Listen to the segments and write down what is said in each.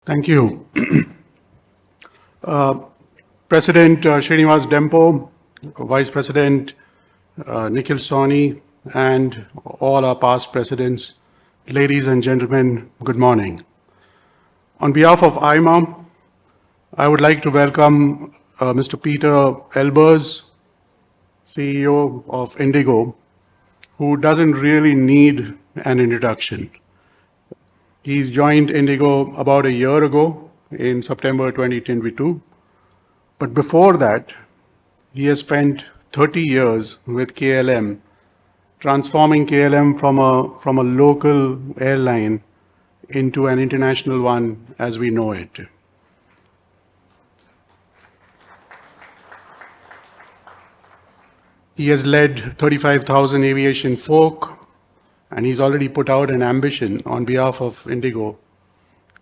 Thank you. President Srinivas Dempo, Vice President Nikhil Sawhney, and all our past presidents, ladies and gentlemen, good morning. On behalf of AIMA, I would like to welcome Mr. Pieter Elbers, CEO of IndiGo, who doesn't really need an introduction. He's joined IndiGo about a year ago in September 2022. But before that, he has spent 30 years with KLM, transforming KLM from a local airline into an international one as we know it. He has led 35,000 aviation folk, and he's already put out an ambition on behalf of IndiGo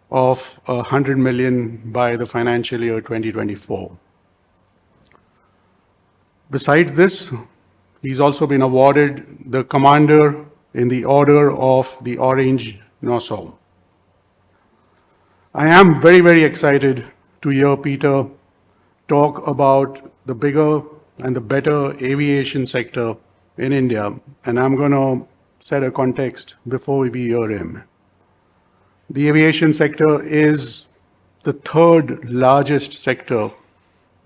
of 100 million by the financial year 2024. Besides this, he's also been awarded the Commander in the Order of the Orange Nassau. I am very, very excited to hear Pieter talk about the bigger and the better aviation sector in India, and I'm going to set a context before we hear him. The aviation sector is the third largest sector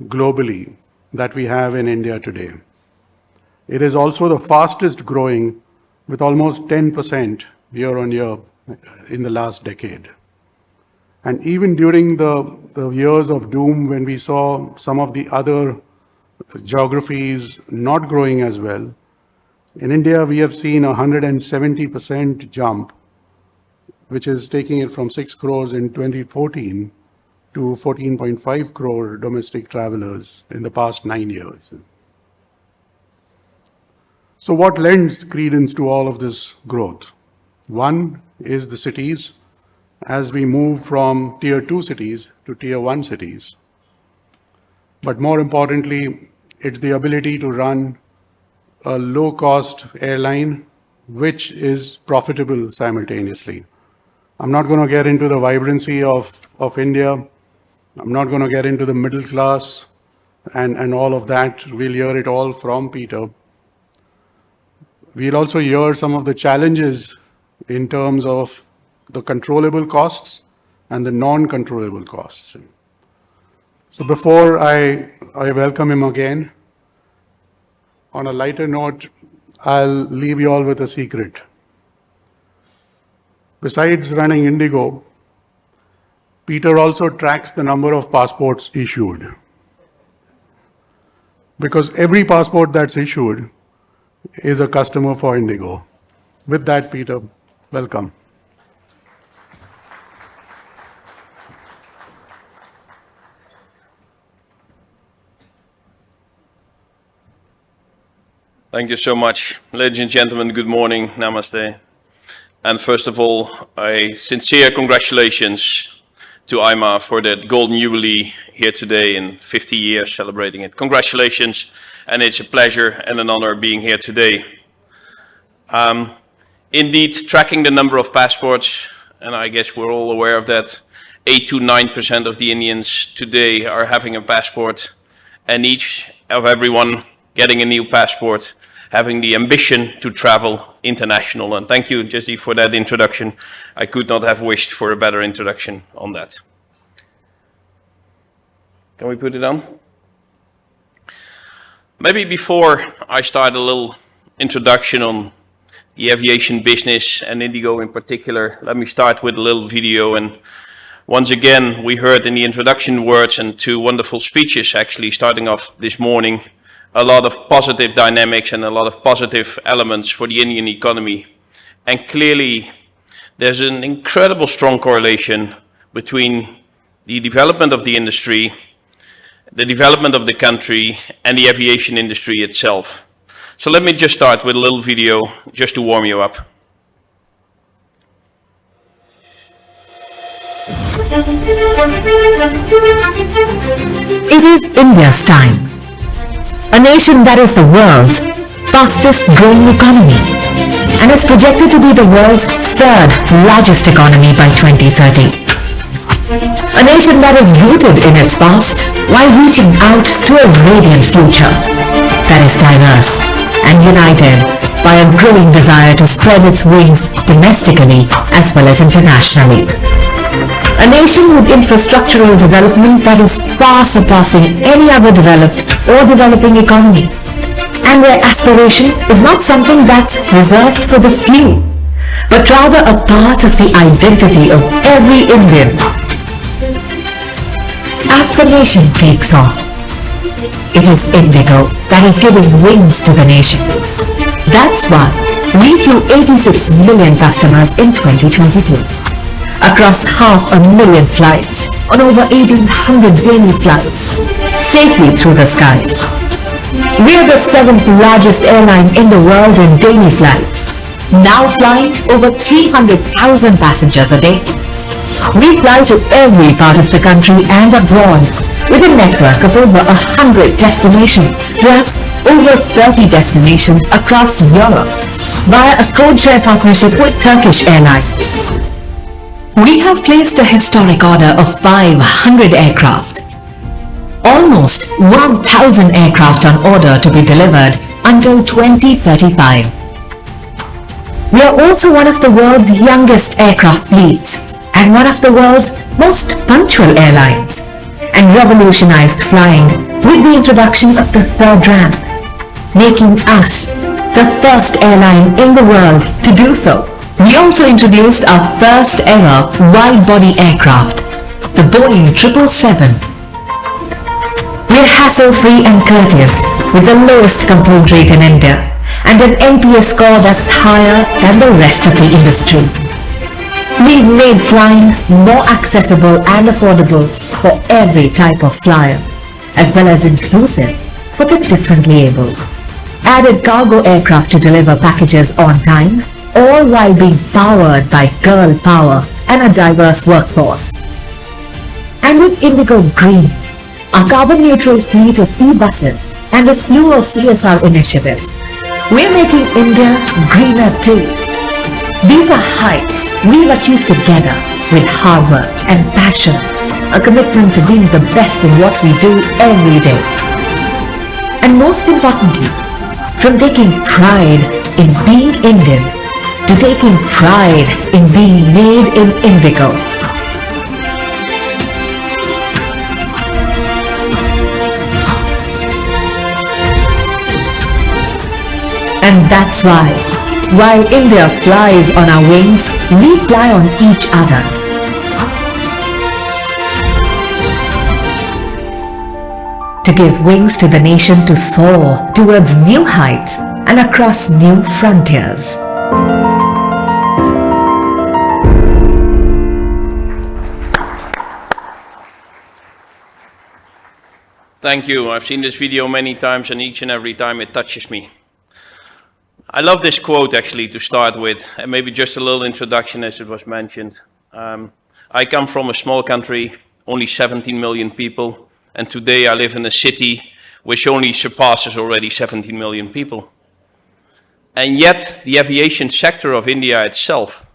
globally that we have in India today. It is also the fastest growing, with almost 10% year on year in the last decade. And even during the years of doom, when we saw some of the other geographies not growing as well, in India we have seen a 170% jump, which is taking it from 6 crores in 2014 to 14.5 crore domestic travelers in the past 9 years. So what lends credence to all of this growth? One is the cities, as we move from tier 2 cities to tier 1 cities. But more importantly, it's the ability to run a low-cost airline which is profitable simultaneously. I'm not going to get into the vibrancy of India. I'm not going to get into the middle class and all of that. We'll hear it all from Pieter. We'll also hear some of the challenges in terms of the controllable costs and the non-controllable costs. So before I welcome him again, on a lighter note, I'll leave you all with a secret. Besides running IndiGo, Pieter also tracks the number of passports issued. Because every passport that's issued is a customer for IndiGo. With that, Pieter, welcome. Thank you so much. Ladies and gentlemen, good morning, namaste. And first of all, a sincere congratulations to AIMA for that golden jubilee here today in 50 years celebrating it. Congratulations, and it's a pleasure and an honor being here today. Indeed, tracking the number of passports, and I guess we're all aware of that, 8 to 9% of the Indians today are having a passport, and each of everyone getting a new passport, having the ambition to travel international. And thank you, Yezdi, for that introduction. I could not have wished for a better introduction on that. Can we put it on? Maybe before I start a little introduction on the aviation business and IndiGo in particular, let me start with a little video. And once again, we heard in the introduction words and two wonderful speeches actually starting off this morning, a lot of positive dynamics and a lot of positive elements for the Indian economy. And clearly, there's an incredible strong correlation between the development of the industry, the development of the country, and the aviation industry itself. So let me just start with a little video just to warm you up. It is India's time. A nation that is the world's fastest growing economy and is projected to be the world's third largest economy by 2030. A nation that is rooted in its past while reaching out to a radiant future that is diverse and united by a growing desire to spread its wings domestically as well as internationally. A nation with infrastructural development that is far surpassing any other developed or developing economy, and where aspiration is not something that's reserved for the few, but rather a part of the identity of every Indian. As the nation takes off, it is IndiGo that is giving wings to the nation. That's why we flew 86 million customers in 2022, across 500,000 flights on over 1,800 daily flights, safely through the skies. We are the 7th largest airline in the world in daily flights, now flying over 300,000 passengers a day. We fly to every part of the country and abroad with a network of over 100 destinations, plus over 30 destinations across Europe via a code-share partnership with Turkish Airlines. We have placed a historic order of 500 aircraft. Almost 1,000 aircraft on order to be delivered until 2035. We are also one of the world's youngest aircraft fleets and one of the world's most punctual airlines, and revolutionized flying with the introduction of the third ramp, making us the first airline in the world to do so. We also introduced our first ever wide-body aircraft, the Boeing 777. We're hassle-free and courteous with the lowest complaint rate in India and an NPS score that's higher than the rest of the industry. We've made flying more accessible and affordable for every type of flyer, as well as inclusive for the differently abled. Added cargo aircraft to deliver packages on time, all while being powered by girl power and a diverse workforce. And with IndiGo Green, our carbon-neutral fleet of e-buses and a slew of CSR initiatives, we're making India greener too. These are heights we've achieved together with hard work and passion, a commitment to being the best in what we do every day. And most importantly, from taking pride in being Indian to taking pride in being made in IndiGo. And that's why, while India flies on our wings, we fly on each other's. To give wings to the nation to soar towards new heights and across new frontiers. Thank you. I've seen this video many times, and each and every time it touches me. I love this quote actually to start with, and maybe just a little introduction as it was mentioned. I come from a small country, only 17 million people, and today I live in a city which only surpasses already 17 million people. And yet the aviation sector of India itself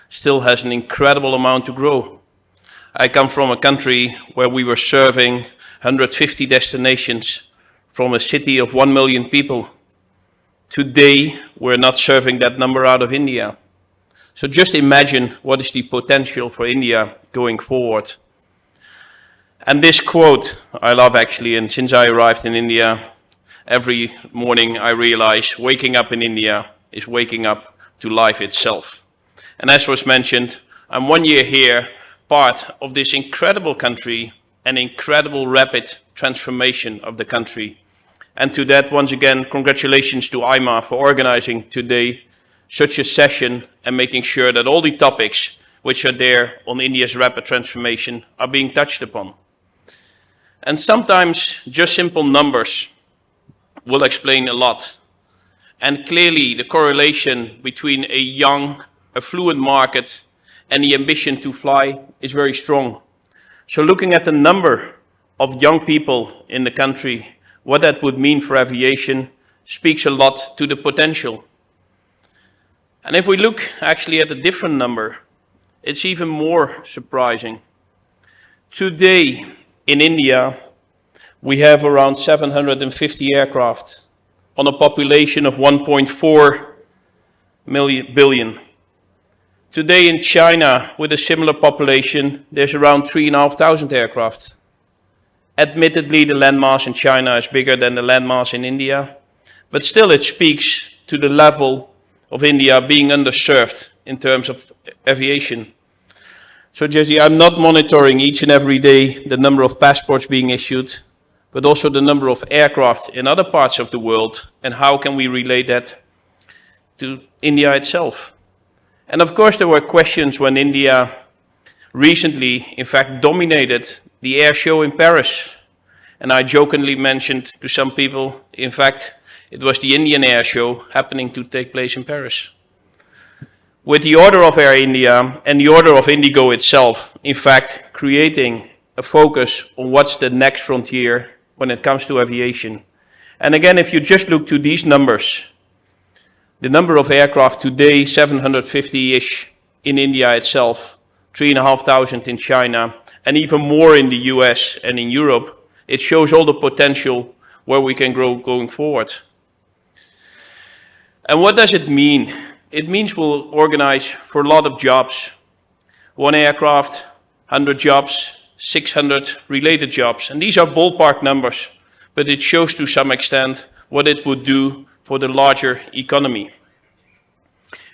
still has an incredible amount to grow. I come from a country where we were serving 150 destinations from a city of 1 million people. Today, we're not serving that number out of India. So just imagine what is the potential for India going forward. And this quote I love actually, and since I arrived in India, every morning I realize waking up in India is waking up to life itself. And as was mentioned, I'm 1 year here, part of this incredible country and incredible rapid transformation of the country. And to that, once again, congratulations to AIMA for organizing today such a session and making sure that all the topics which are there on India's rapid transformation are being touched upon. And sometimes just simple numbers will explain a lot. And clearly the correlation between a young, affluent market and the ambition to fly is very strong. So looking at the number of young people in the country, what that would mean for aviation speaks a lot to the potential. And if we look actually at a different number, it's even more surprising. Today in India, we have around 750 aircraft on a population of 1.4 billion. Today in China, with a similar population, there's around 3,500 aircraft. Admittedly, the landmass in China is bigger than the landmass in India, but still it speaks to the level of India being underserved in terms of aviation. So Yezdi, I'm not monitoring each and every day the number of passports being issued, but also the number of aircraft in other parts of the world, and how can we relate that to India itself. And of course there were questions when India recently, in fact, dominated the air show in Paris. And I jokingly mentioned to some people, in fact, it was the Indian air show happening to take place in Paris. With the order of Air India and the order of IndiGo itself, in fact, creating a focus on what's the next frontier when it comes to aviation. And again, if you just look to these numbers, the number of aircraft today, 750-ish in India itself, 3,500 in China, and even more in the US and in Europe, it shows all the potential where we can grow going forward. And what does it mean? It means we'll organize for a lot of jobs. 1 aircraft, 100 jobs, 600 related jobs. And these are ballpark numbers, but it shows to some extent what it would do for the larger economy.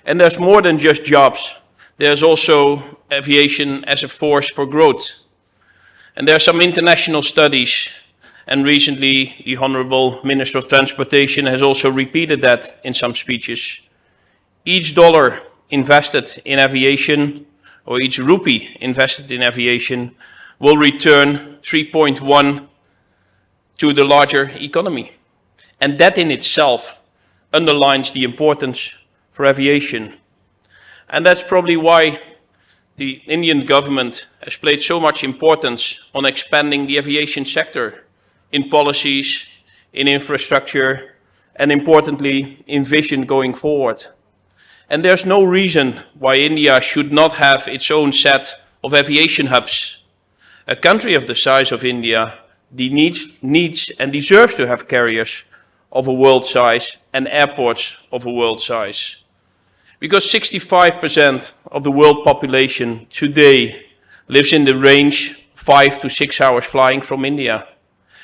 And there's more than just jobs. There's also aviation as a force for growth. And there are some international studies, and recently the Honorable Minister of Transportation has also repeated that in some speeches. Each dollar invested in aviation, or each rupee invested in aviation, will return 3.1 to the larger economy. And that in itself underlines the importance for aviation. And that's probably why the Indian government has placed so much importance on expanding the aviation sector in policies, in infrastructure, and importantly, in vision going forward. And there's no reason why India should not have its own set of aviation hubs. A country of the size of India needs and deserves to have carriers of a world size and airports of a world size. Because 65% of the world population today lives in the range 5 to 6 hours flying from India.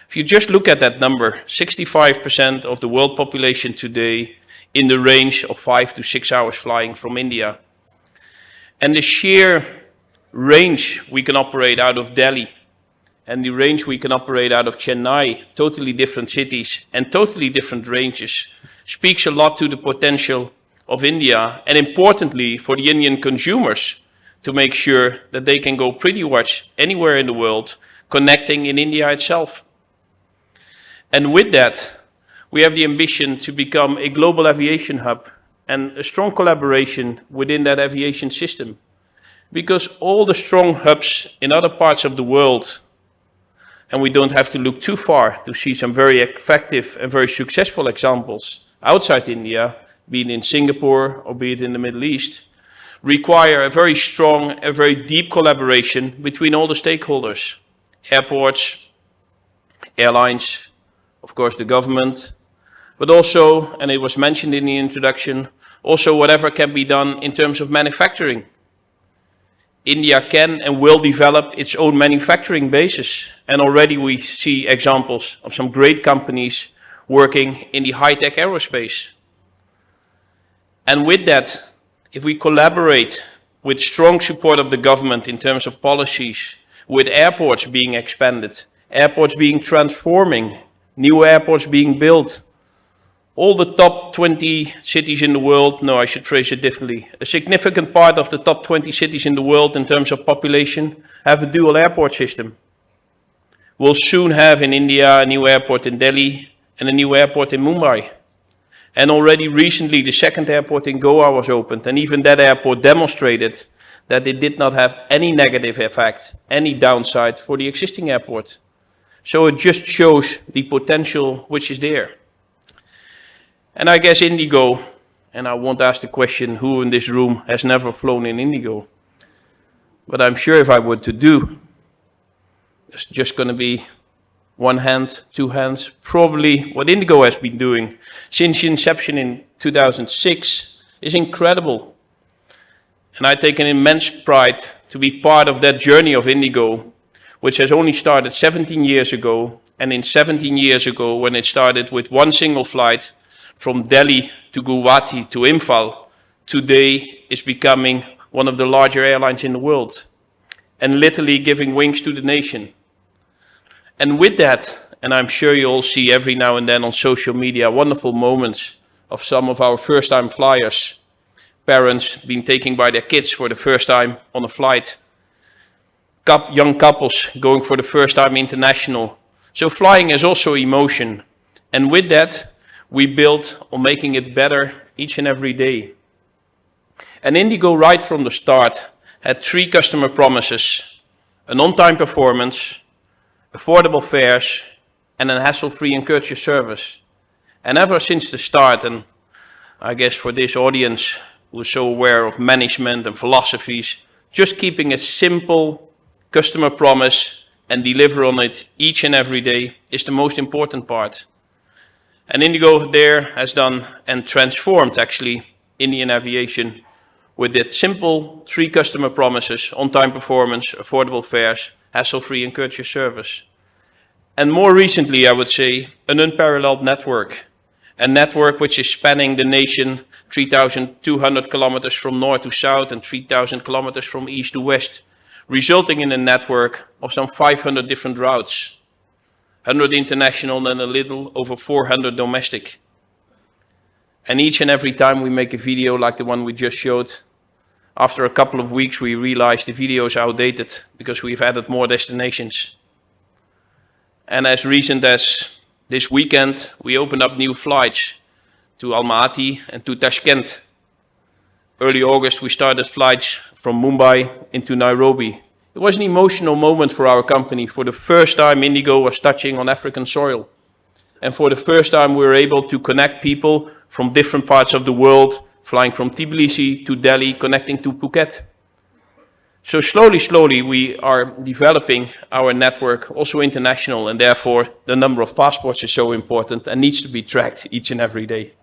If you just look at that number, 65% of the world population today in the range of 5 to 6 hours flying from India. And the sheer range we can operate out of Delhi and the range we can operate out of Chennai, totally different cities and totally different ranges, speaks a lot to the potential of India, and importantly for the Indian consumers to make sure that they can go pretty much anywhere in the world, connecting in India itself. And with that, we have the ambition to become a global aviation hub and a strong collaboration within that aviation system. Because all the strong hubs in other parts of the world, and we don't have to look too far to see some very effective and very successful examples outside India, be it in Singapore or be it in the Middle East, require a very strong and very deep collaboration between all the stakeholders. Airports, airlines, of course the government, but also, and it was mentioned in the introduction, also whatever can be done in terms of manufacturing. India can and will develop its own manufacturing bases, and already we see examples of some great companies working in the high-tech aerospace. And with that, if we collaborate with strong support of the government in terms of policies, with airports being expanded, airports being transforming, new airports being built, all the top 20 cities in the world, no, I should phrase it differently, a significant part of the top 20 cities in the world in terms of population have a dual airport system. We'll soon have in India a new airport in Delhi and a new airport in Mumbai. And already recently the second airport in Goa was opened, and even that airport demonstrated that it did not have any negative effects, any downside for the existing airport. So it just shows the potential which is there. And I guess IndiGo, and I won't ask the question who in this room has never flown in IndiGo, but I'm sure if I were to do, It's just going to be one hand, two hands. Probably what IndiGo has been doing since inception in 2006 is incredible. And I take an immense pride to be part of that journey of IndiGo, which has only started 17 years ago. And in 17 years ago, when it started with one single flight from Delhi to Guwahati to Imphal, today is becoming one of the larger airlines in the world and literally giving wings to the nation. And with that, and I'm sure you all see every now and then on social media wonderful moments of some of our first-time flyers, parents being taken by their kids for the first time on a flight, young couples going for the first time international. So flying is also emotion. And with that, we build on making it better each and every day. And IndiGo, right from the start, had 3 customer promises: an on-time performance, affordable fares, and a hassle-free and courteous service. And ever since the start, and I guess for this audience who is so aware of management and philosophies, just keeping a simple customer promise and deliver on it each and every day is the most important part. And IndiGo there has done and transformed actually Indian aviation with that simple 3 customer promises: on-time performance, affordable fares, hassle-free and courteous service. And more recently, I would say, an unparalleled network. A network which is spanning the nation 3,200 kilometers from north to south and 3,000 kilometers from east to west, resulting in a network of some 500 different routes, 100 international and a little over 400 domestic. And each and every time we make a video like the one we just showed, after a couple of weeks we realized the video is outdated because we've added more destinations. And as recent as this weekend, we opened up new flights to Almaty and to Tashkent. Early August, we started flights from Mumbai into Nairobi. It was an emotional moment for our company. For the first time, IndiGo was touching on African soil. And for the first time, we were able to connect people from different parts of the world, flying from Tbilisi to Delhi, connecting to Phuket. So slowly, we are developing our network, also international, and therefore the number of passports is so important and needs to be tracked each and every day.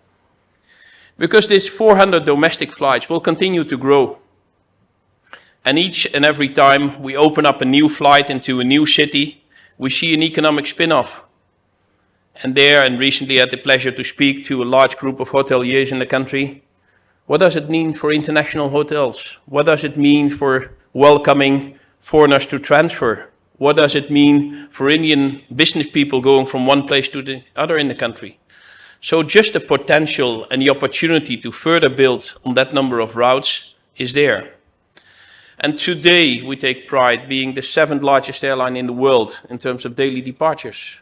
Because these 400 domestic flights will continue to grow. And each and every time we open up a new flight into a new city, we see an economic spin-off. And there, and recently I had the pleasure to speak to a large group of hoteliers in the country. What does it mean for international hotels? What does it mean for welcoming foreigners to transfer? What does it mean for Indian business people going from one place to the other in the country? So just the potential and the opportunity to further build on that number of routes is there. And today we take pride being the 7th largest airline in the world in terms of daily departures.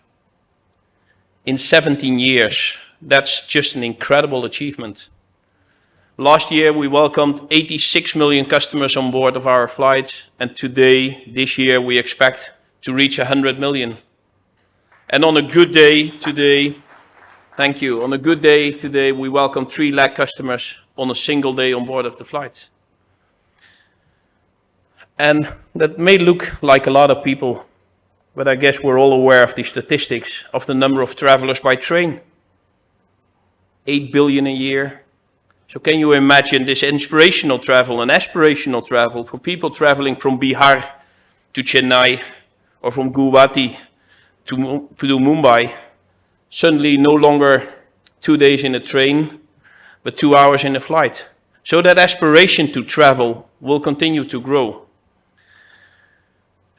In 17 years, that's just an incredible achievement. Last year, we welcomed 86 million customers on board of our flights, and today, this year, we expect to reach 100 million. And on a good day today, thank you, on a good day today, we welcome 3 lakh customers on a single day on board of the flights. And that may look like a lot of people, but I guess we're all aware of the statistics of the number of travelers by train. 8 billion a year. So can you imagine this inspirational travel and aspirational travel for people traveling from Bihar to Chennai or from Guwahati to Mumbai, suddenly no longer 2 days in a train, but 2 hours in a flight. So that aspiration to travel will continue to grow.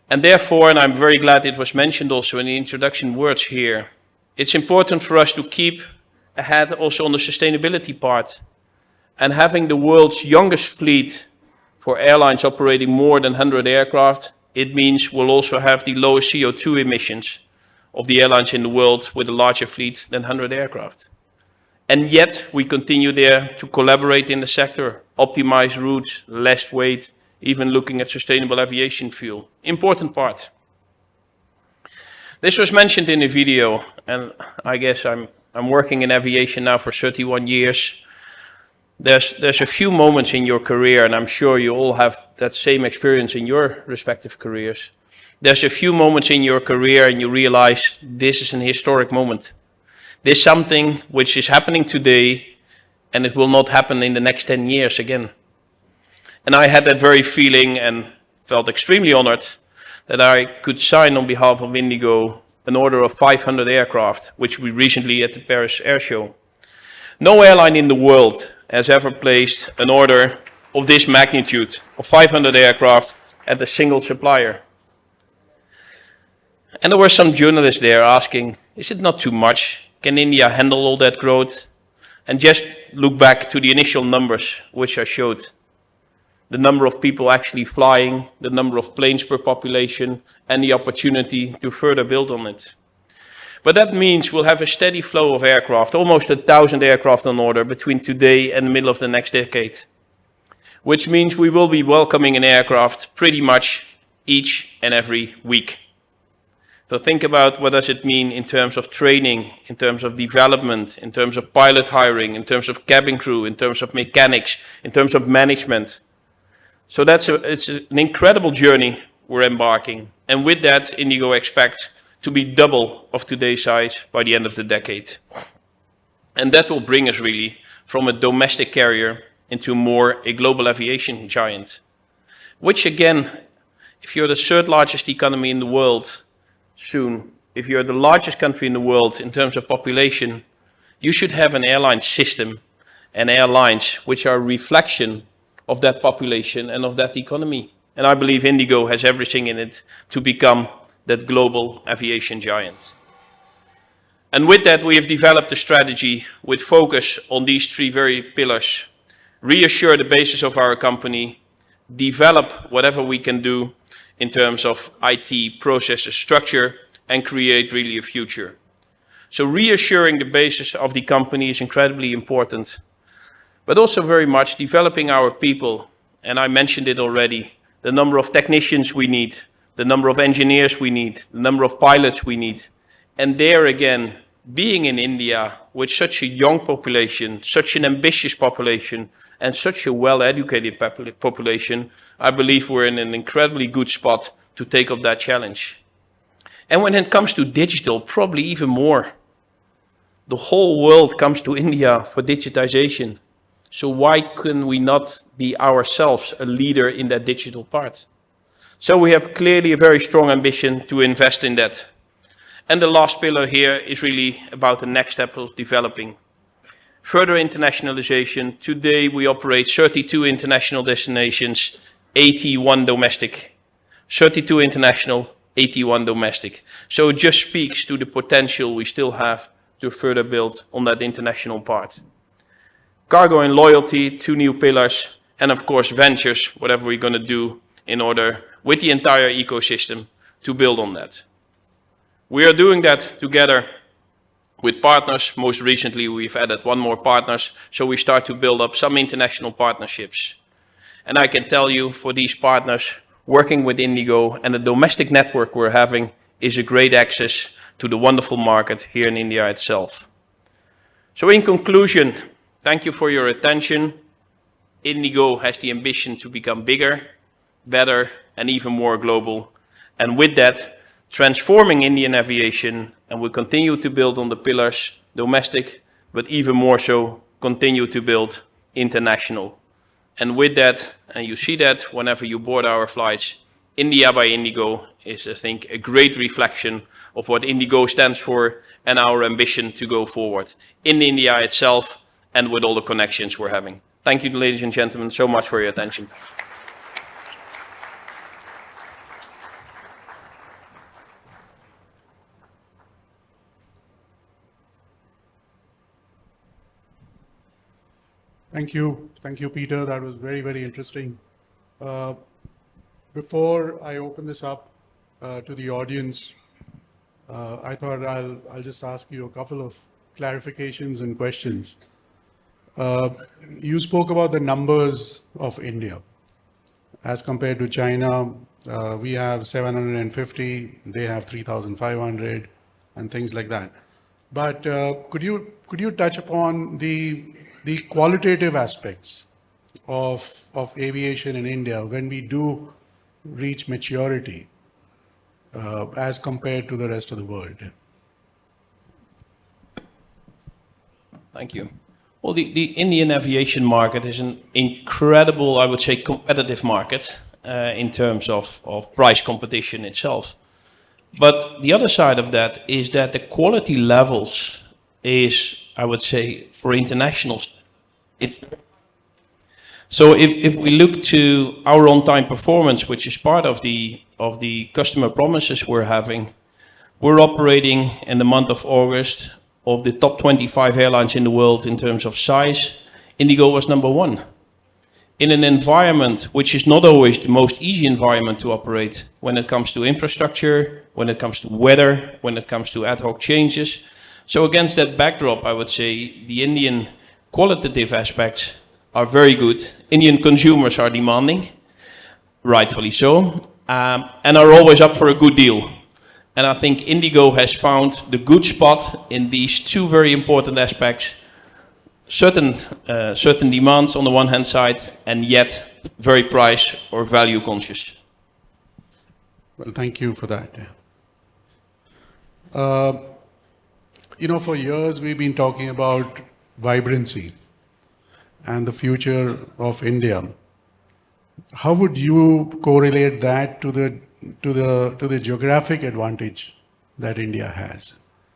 And therefore, and I'm very glad it was mentioned also in the introduction words here, it's important for us to keep ahead also on the sustainability part. And having the world's youngest fleet for airlines operating more than 100 aircraft, it means we'll also have the lowest CO2 emissions of the airlines in the world with a larger fleet than 100 aircraft. And yet we continue there to collaborate in the sector, optimize routes, less weight, even looking at sustainable aviation fuel. Important part. This was mentioned in the video, and I guess I'm working in aviation now for 31 years. There's a few moments in your career, and I'm sure you all have that same experience in your respective careers, There's a few moments in your career and you realize this is an historic moment. This is something which is happening today and it will not happen in the next 10 years again. And I had that very feeling and felt extremely honored that I could sign on behalf of IndiGo an order of 500 aircraft, which we recently at the Paris Air Show. No airline in the world has ever placed an order of this magnitude of 500 aircraft at a single supplier. And there were some journalists there asking, is it not too much? Can India handle all that growth? And just look back to the initial numbers which I showed. The number of people actually flying, the number of planes per population, and the opportunity to further build on it. But that means we'll have a steady flow of aircraft, almost 1,000 aircraft on order between today and the middle of the next decade. Which means we will be welcoming an aircraft pretty much each and every week. So think about what does it mean in terms of training, in terms of development, in terms of pilot hiring, in terms of cabin crew, in terms of mechanics, in terms of management. So it's an incredible journey we're embarking. And with that, IndiGo expects to be double of today's size by the end of the decade. And that will bring us really from a domestic carrier into more a global aviation giant. Which again, if you're the third largest economy in the world soon, if you're the largest country in the world in terms of population, you should have an airline system and airlines which are a reflection of that population and of that economy. And I believe IndiGo has everything in it to become that global aviation giant. And with that, we have developed a strategy with focus on these three very pillars. Reassure the basis of our company, develop whatever we can do in terms of IT, processes, structure, and create really a future. So reassuring the basis of the company is incredibly important, but also very much developing our people. And I mentioned it already, the number of technicians we need, the number of engineers we need, the number of pilots we need. And there again, being in India with such a young population, such an ambitious population, and such a well-educated population, I believe we're in an incredibly good spot to take up that challenge. And when it comes to digital, probably even more. The whole world comes to India for digitization. So why can we not be ourselves a leader in that digital part? So we have clearly a very strong ambition to invest in that. And the last pillar here is really about the next step of developing. Further internationalization. Today we operate 32 international destinations, 81 domestic. 32 international, 81 domestic. So it just speaks to the potential we still have to further build on that international part. Cargo and loyalty, 2 new pillars, and of course ventures, whatever we're going to do in order with the entire ecosystem to build on that. We are doing that together with partners. Most recently we've added 1 more partner, so we start to build up some international partnerships. And I can tell you, for these partners, working with IndiGo and the domestic network we're having is a great access to the wonderful market here in India itself. So in conclusion, thank you for your attention. IndiGo has the ambition to become bigger, better, and even more global. And with that, transforming Indian aviation, and we continue to build on the pillars, domestic, but even more so, continue to build international. And with that, and you see that whenever you board our flights, India by IndiGo is, I think, a great reflection of what IndiGo stands for and our ambition to go forward in India itself and with all the connections we're having. Thank you, ladies and gentlemen, so much for your attention. Thank you, Peter. That was very, very interesting. Before I open this up to the audience, I thought I'll just ask you a couple of clarifications and questions. You spoke about the numbers of India. As compared to China, we have 750, they have 3,500 and things like that. But could you touch upon the qualitative aspects of aviation in India when we do reach maturity? as compared to the rest of the world? Thank you. Well, the Indian aviation market is an incredible, I would say, competitive market in terms of price competition itself. But the other side of that is that the quality levels is, I would say, for internationals, it's so if we look to our on-time performance, which is part of the customer promises we're having, we're operating in the month of August of the top 25 airlines in the world in terms of size. IndiGo was number 1. In an environment which is not always the most easy environment to operate when it comes to infrastructure, when it comes to weather, when it comes to ad hoc changes. So against that backdrop, I would say the Indian qualitative aspects are very good. Indian consumers are demanding, rightfully so, and are always up for a good deal. And I think IndiGo has found the good spot in these two very important aspects. Certain demands on the one hand side, and yet very price or value conscious. Well, thank you for that. For years we've been talking about vibrancy and the future of India. How would you correlate that to the geographic advantage that India has,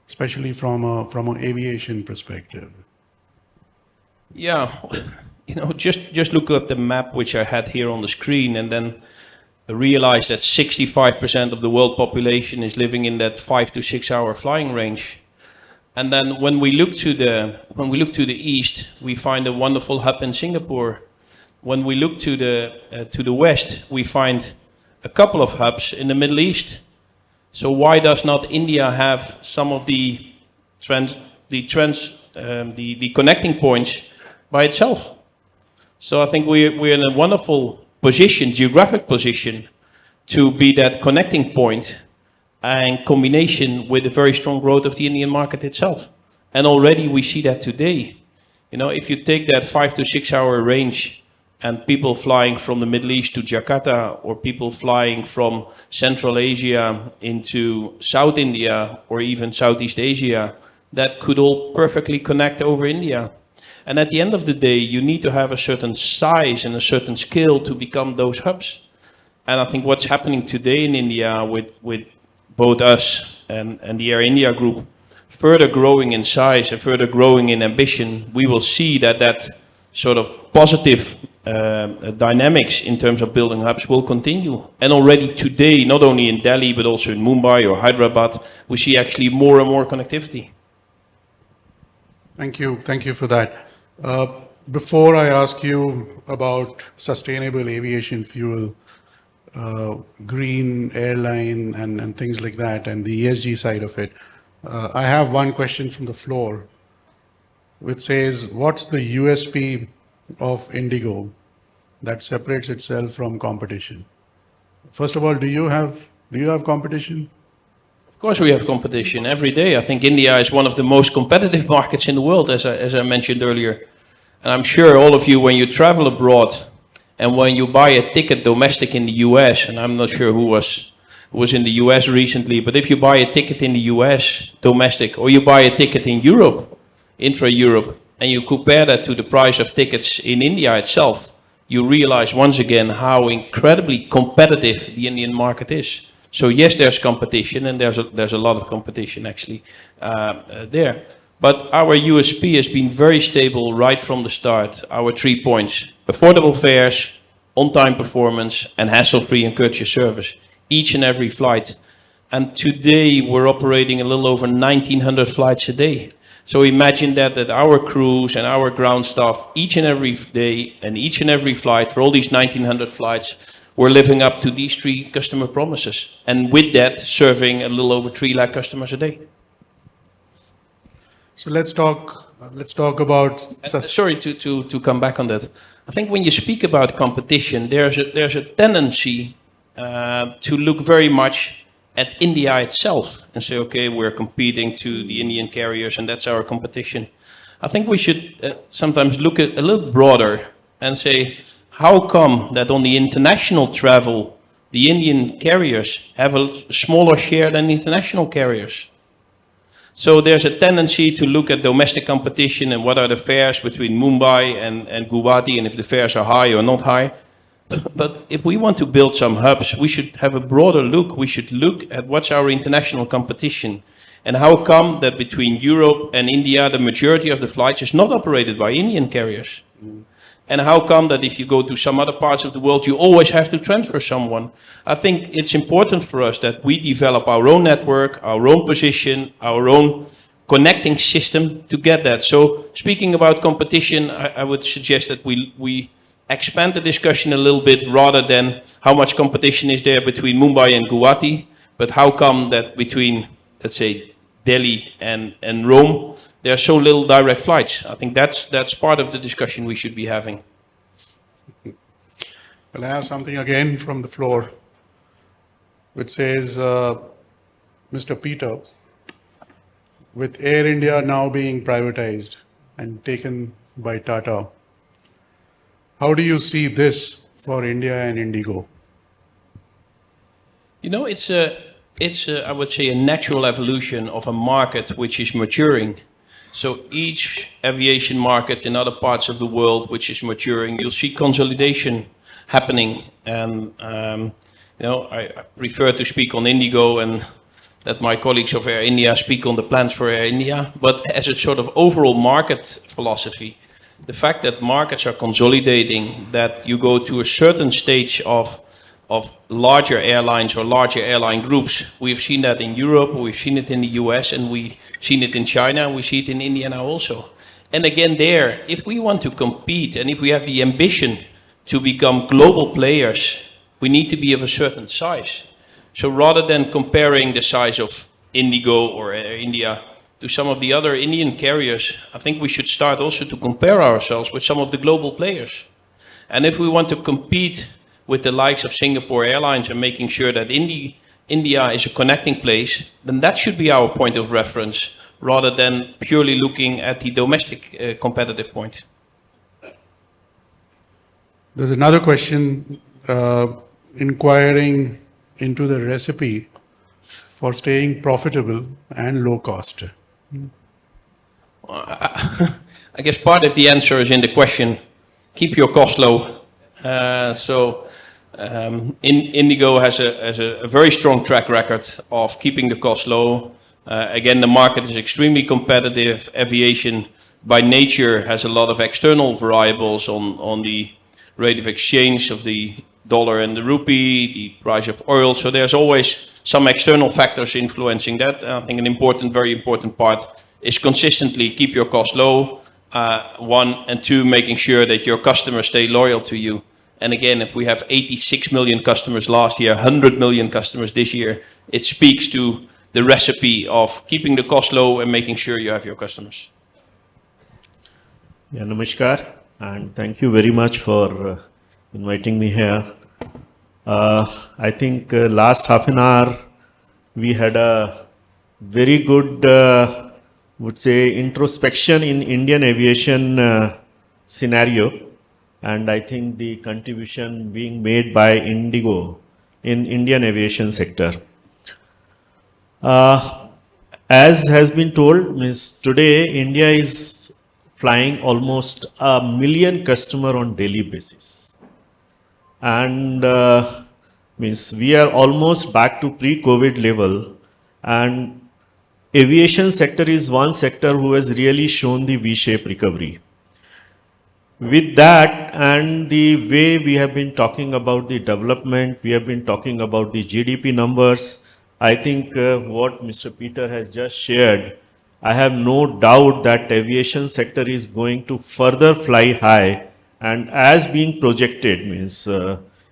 especially from an aviation perspective? Yeah, just look at the map which I had here on the screen, and then realize that 65% of the world population is living in that 5 to 6 hour flying range. And then when we look to the east, we find a wonderful hub in Singapore. When we look to the west, we find a couple of hubs in the Middle East. So why does not India have some of the connecting points by itself? So I think we're in a wonderful position, geographic position, to be that connecting point and combination with the very strong growth of the Indian market itself. And already we see that today. If you take that 5 to 6 hour range and people flying from the Middle East to Jakarta, or people flying from Central Asia into South India or even Southeast Asia, that could all perfectly connect over India. And at the end of the day, you need to have a certain size and a certain scale to become those hubs. And I think what's happening today in India with both us and the Air India group further growing in size and further growing in ambition, we will see that sort of positive dynamics in terms of building hubs will continue. And already today, not only in Delhi, but also in Mumbai or Hyderabad, we see actually more and more connectivity. Thank you for that. Before I ask you about sustainable aviation fuel, green airline and things like that, and the ESG side of it, I have one question from the floor, which says, what's the USP of IndiGo that separates itself from competition? First of all, do you have competition? Of course we have competition every day. I think India is one of the most competitive markets in the world, as I mentioned earlier. And I'm sure all of you, when you travel abroad and when you buy a ticket domestic in the US, and I'm not sure who was in the US recently, but if you buy a ticket in the US domestic, or you buy a ticket in Europe, intra-Europe, and you compare that to the price of tickets in India itself, you realize once again how incredibly competitive the Indian market is. So yes, there's competition, and there's a lot of competition actually there. But our USP has been very stable right from the start. Our 3 points: affordable fares, on-time performance, and hassle-free and courteous service, each and every flight. And today we're operating a little over 1,900 flights a day. So imagine that our crews and our ground staff, each and every day and each and every flight, for all these 1,900 flights, we're living up to these 3 customer promises. And with that, serving a little over 3 lakh customers a day. So let's talk about... Sorry to come back on that. I think when you speak about competition, there's a tendency to look very much at India itself and say, okay, we're competing to the Indian carriers and that's our competition. I think we should sometimes look at a little broader and say, how come that on the international travel the Indian carriers have a smaller share than international carriers. So there's a tendency to look at domestic competition and what are the fares between Mumbai and Guwahati, and if the fares are high or not high. But if we want to build some hubs, we should have a broader look. We should look at what's our international competition. And how come that between Europe and India, the majority of the flights is not operated by Indian carriers? And how come that if you go to some other parts of the world, you always have to transfer someone? I think it's important for us that we develop our own network, our own position, our own connecting system to get that. So speaking about competition, I would suggest that we expand the discussion a little bit rather than how much competition is there between Mumbai and Guwahati, but how come that between, let's say, Delhi and Rome, there are so little direct flights. I think that's part of the discussion we should be having. Well, I have something again from the floor, which says, Mr. Peter, with Air India now being privatized and taken by Tata, how do you see this for India and IndiGo? You know, it's I would say, a natural evolution of a market which is maturing. So each aviation market in other parts of the world which is maturing, you'll see consolidation happening. And, you know, I prefer to speak on IndiGo and that my colleagues of Air India speak on the plans for Air India. But as a sort of overall market philosophy, the fact that markets are consolidating, that you go to a certain stage of larger airlines or larger airline groups. We've seen that in Europe, we've seen it in the US, and we've seen it in China, and we see it in India now also. And again there, if we want to compete and if we have the ambition to become global players, we need to be of a certain size. So rather than comparing the size of IndiGo or Air India to some of the other Indian carriers, I think we should start also to compare ourselves with some of the global players. And if we want to compete with the likes of Singapore Airlines and making sure that India is a connecting place, then that should be our point of reference rather than purely looking at the domestic competitive point. There's another question inquiring into the recipe for staying profitable and low cost. I guess part of the answer is in the question, keep your cost low. IndiGo has a very strong track record of keeping the cost low. Again, the market is extremely competitive. Aviation by nature has a lot of external variables on the rate of exchange of the dollar and the rupee, the price of oil. So there's always some external factors influencing that. I think an very important part is consistently keep your cost low. One, and two, making sure that your customers stay loyal to you. And again, if we have 86 million customers last year, 100 million customers this year, it speaks to the recipe of keeping the cost low and making sure you have your customers. Yeah, namaskar, and thank you very much for inviting me here. I think last half an hour we had a very good, would say, introspection in Indian aviation scenario. And I think the contribution being made by IndiGo in Indian aviation sector. As has been told, means today India is flying almost 1 million customers on daily basis. And means we are almost back to pre-COVID level. And aviation sector is one sector who has really shown the V-shaped recovery. With that and the way we have been talking about the development, we have been talking about the GDP numbers, I think what Mr. Peter has just shared, I have no doubt that aviation sector is going to further fly high, and as being projected means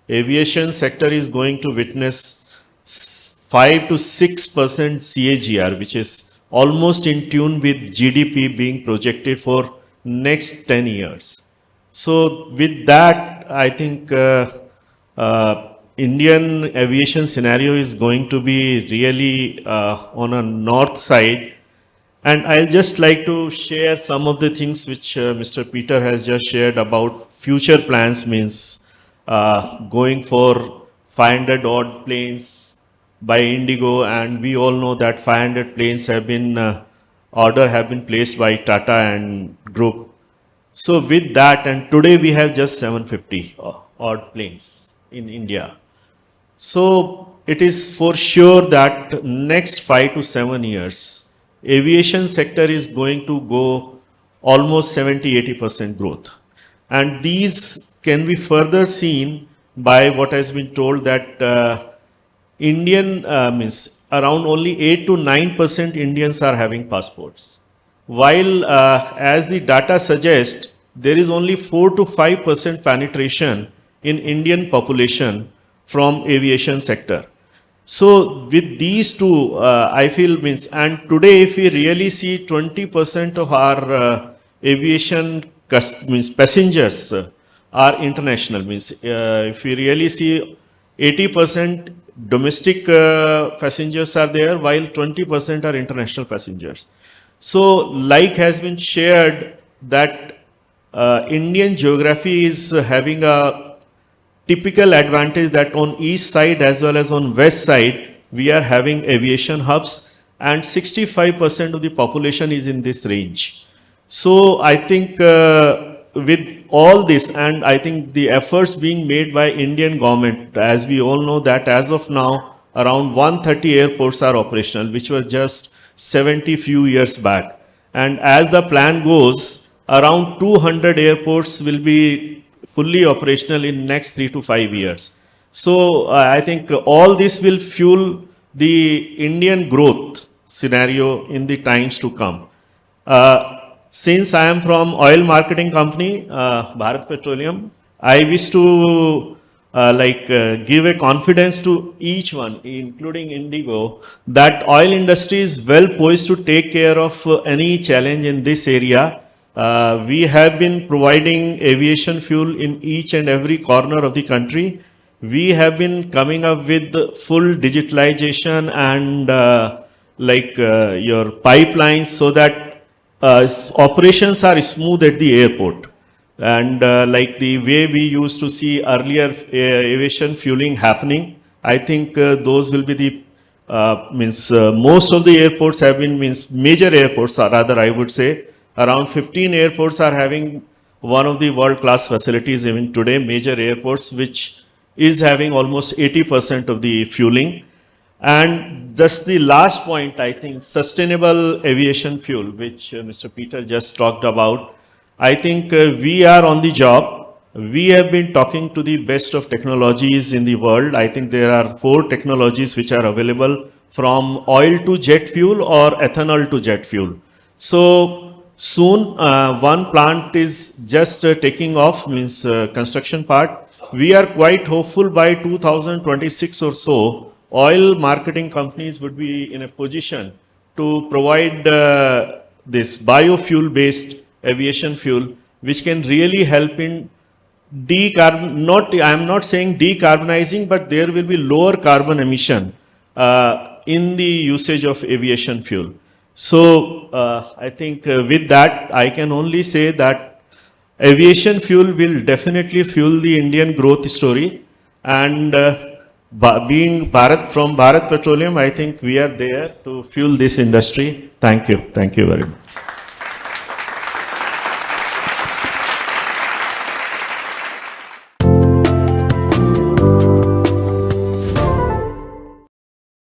aviation sector is going to witness 5 to 6% CAGR, which is almost in tune with GDP being projected for next 10 years. So with that, I think Indian aviation scenario is going to be really on a north side. And I'll just like to share some of the things which Mr. Peter has just shared about future plans, means going for 500 odd planes by IndiGo, and we all know that 500 planes have been placed by Tata and group. So with that, and today we have just 750 odd planes in India. So it is for sure that next 5 to 7 years, aviation sector is going to go almost 70-80% growth. And these can be further seen by what has been told that Indian means around only 8 to 9% Indians are having passports. While as the data suggests, there is only 4 to 5% penetration in Indian population from aviation sector. So with these two, I feel means, and today if we really see 20% of our aviation means passengers are international, means if we really see 80% domestic passengers are there, while 20% are international passengers. So like has been shared that Indian geography is having a typical advantage that on east side as well as on west side, we are having aviation hubs, and 65% of the population is in this range. So I think with all this, and I think the efforts being made by Indian government, as we all know that as of now, around 130 airports are operational, which were just 70 few years back. And as the plan goes, around 200 airports will be fully operational in next 3 to 5 years. So I think all this will fuel the Indian growth scenario in the times to come. Since I am from oil marketing company, Bharat Petroleum, I wish to give a confidence to each one, including IndiGo, that oil industry is well poised to take care of any challenge in this area. We have been providing aviation fuel in each and every corner of the country. We have been coming up with full digitalization and your pipelines so that operations are smooth at the airport. And like the way we used to see earlier aviation fueling happening, I think those will be the most of the airports have been major airports, or rather I would say around 15 airports are having one of the world-class facilities even today, major airports, which is having almost 80% of the fueling. And just the last point, I think sustainable aviation fuel, which Mr. Peter just talked about, I think we are on the job. We have been talking to the best of technologies in the world. I think there are 4 technologies which are available, from oil to jet fuel or ethanol to jet fuel. So soon one plant is just taking off, construction part. We are quite hopeful by 2026 or so, oil marketing companies would be in a position to provide this biofuel based aviation fuel, which can really help in I am not saying decarbonizing, but there will be lower carbon emission in the usage of aviation fuel. So I think with that, I can only say that aviation fuel will definitely fuel the Indian growth story. And being from Bharat Petroleum, I think we are there to fuel this industry. Thank you. Thank you very much.